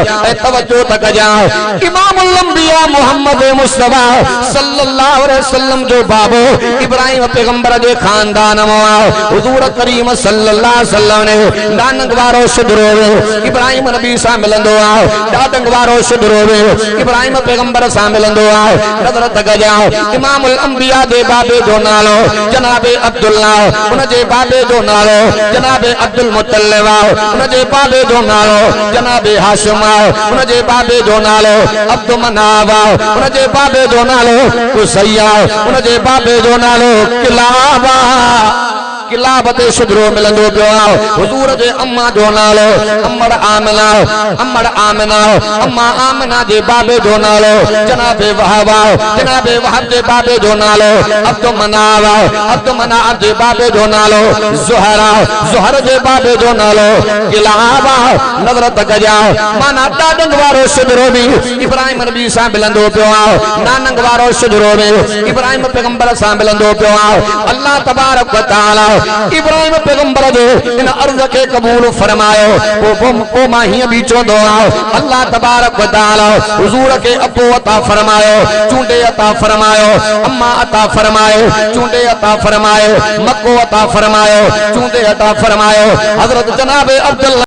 ए तवज्जो तक जा इमामुल अंबिया मोहम्मद मुस्तफा सल्लल्लाहु अलैहि वसल्लम जो बाबो इब्राहिम पैगंबर जे खानदान में हुजूर करीम सल्लल्लाहु अलैहि वसल्लम ने नानक वारो शुदरो इब्राहिम नबी सा मिलंदो दादंग वारो शुदरो इब्राहिम पैगंबर सा मिलंदो नजर तक जा इमामुल अंबिया दे बाबे जो नालो जनाबे अब्दुल्ला उन जे बाबे जो नालो जनाबे अब्दुल मुत्तलिब उन जे बाबे जो नालो जनाबे हाशिम उन जे बाबे जो नालो अब्दुल मनाव उन जे बाबे जो नालो कुसैया उन जे बाबे जो नालो किलाबा किलाबते शुदरो मिलंदो पियो हुजूर जे अम्मा जो नालो अम्मड़ आमिना अम्मा आमिना जे बाबे जो नालो जनाबे वहाब जे बाबे जो नालो अब्दुल मनाव जे बाबे जो नालो ज़ुहर जे बाबे जो नालो किलाबा नजर तक जा माना डाडंग वारो शुदरो भी इब्राहिम नबी सा मिलंदो पियो नानंग वारो शुदरो भी इब्राहिम पैगंबर सा मिलंदो पियो अल्लाह तबारक व तआला इब्राहिम पैगंबर जो इन अर्ज के कबूल फरमायो वो मां हिय भी चोंदो अल्लाह तबारक व तआला हुजूर के अबो अता फरमायो चूंडे अता फरमायो अम्मा अता फरमायो चूंडे अता फरमायो मक्को अता फरमायो चूंडे अता फरमायो हजरत जनाब अब्दुल्ला